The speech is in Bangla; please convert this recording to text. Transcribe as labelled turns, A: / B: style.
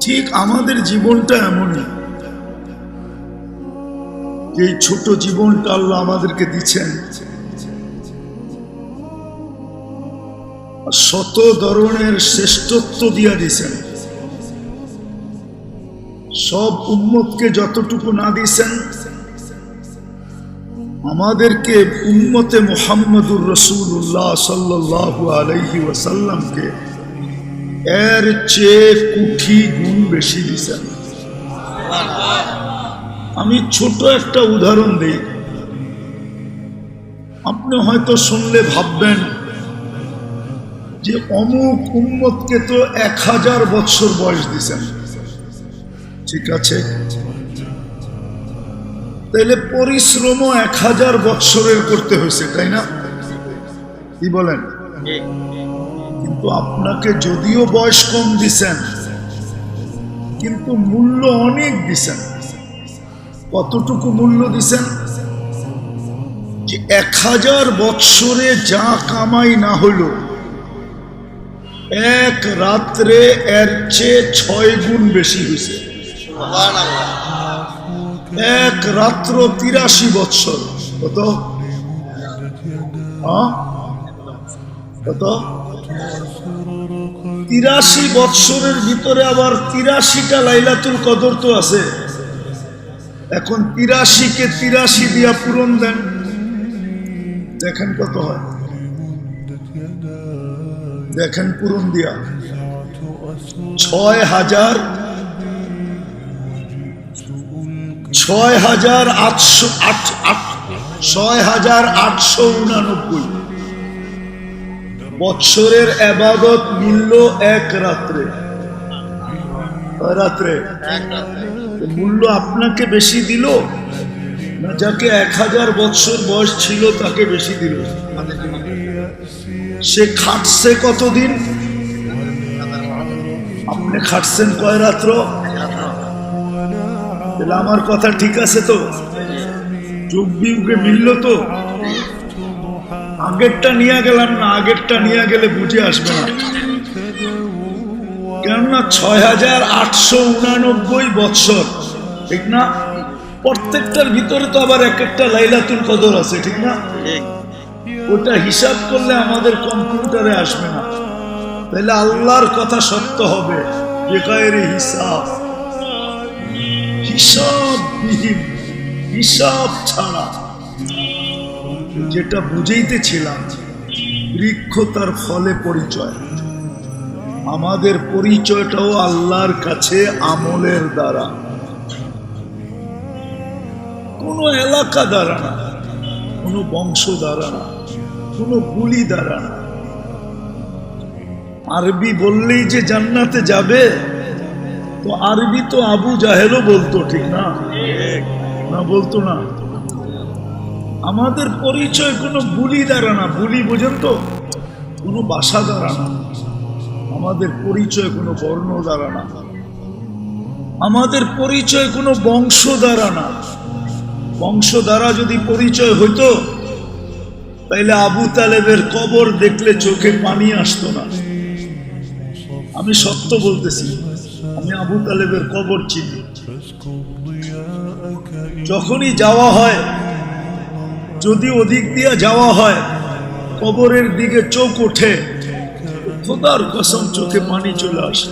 A: ঠিক আমাদের জীবনটা এমনই, যে ছোট জীবনটা আল্লাহ আমাদেরকে দিচ্ছেন, শত ধরনের শ্রেষ্ঠত্ব দিয়া দিছেন। সব উম্মতকে যতটুকু না দিছেন, আমাদেরকে উম্মতে মুহাম্মদুর রাসূলুল্লাহ সাল্লাল্লাহু আলাইহি ওয়াসাল্লামকে এর চেয়ে কোটি গুণ বেশি দিছেন। আমি ছোট একটা উদাহরণ দিই। আপনি হয়তো শুনলে ভাববেন যে অমুক উম্মতকে তো 1000 বছর বয়স দিছেন। ঠিক আছে, তাহলে পরিশ্রমও 1000 বছরের করতে হয়েছে, তাই না? কি বলেন? কিন্তু আপনাকে যদিও বয়স কম দিছেন, কিন্তু মূল্য অনেক দিছেন। কতটুকু মূল্য দিছেন? যে 1000 বৎসরে যা কামাই না হলো, এক রাত্রে এর চেয়ে 6 গুণ বেশি হয়েছে। এক রাত্র 83 বৎসর। কত? কত? 83 বৎসরের ভিতরে আবার 83টা লাইলাতুল কদর তো আছে। এখন 83কে 83 দিয়া পূরণ দেন, দেখেন কত হয়। দেখেন পূরণ দিয়া 6889 বৎসরের ইবাদত মিলল এক রাত্রে। রাত্রে মূল্য আপনাকে বেশি দিল না যাকে 1000 বৎসর বয়স ছিল তাকে বেশি দিল? সে খাটছে কতদিন? আপনি খাটছেন কয় রাত্র? তাহলে আমার কথা ঠিক আছে তো? যুগ বিয়োগে মিলল তো? আগেরটা নিয়ে গেলাম না, আগেরটা নিয়ে গেলে বুঝে আসবে না। কেননা 6889 বৎসর, ঠিক না? প্রত্যেকটার ভিতরে তো আবার এক একটা লাইলাতুল কদর আছে, ঠিক না? ওটা হিসাব করলে আমাদের কম্পিউটারে আসবে না। তাহলে আল্লাহর কথা সত্য হবে, বেকায়েরে হিসাব, হিসাববিহীন, হিসাব ছাড়া। যেটা বুঝাইতেছিলাম, বৃক্ষ তার ফলে পরিচয়। আমাদের পরিচয়টাও আল্লাহর কাছে আমলের দ্বারা, কোনো এলাকা দ্বারা না, কোনো বংশ দ্বারা না, কোনো বুলি দ্বারা না। আরবি বললেই যে জান্নাতে যাবে, তো আরবি তো আবু জাহেলও বলতো, ঠিক না? না বলতো না? আমাদের পরিচয় কোনো বুলি দ্বারা না। বুলি বোঝেন তো? কোনো ভাষা দ্বারা না। আমাদের পরিচয় কোনো বর্ণ দ্বারা না। আমাদের পরিচয় কোনো বংশ দ্বারা না। বংশ দ্বারা যদি পরিচয় হইতো, তাইলে আবু তালেবের কবর দেখলে চোখে পানি আসতো না। আমি সত্য বলতেছি, আমি আবু তালেবের কবর চিনি। যখনই যাওয়া হয়, যদি ওদিক দিয়ে যাওয়া হয়, কবরের দিকে চোখ ওঠে, খোদার কসম চোখে পানি চলে আসে।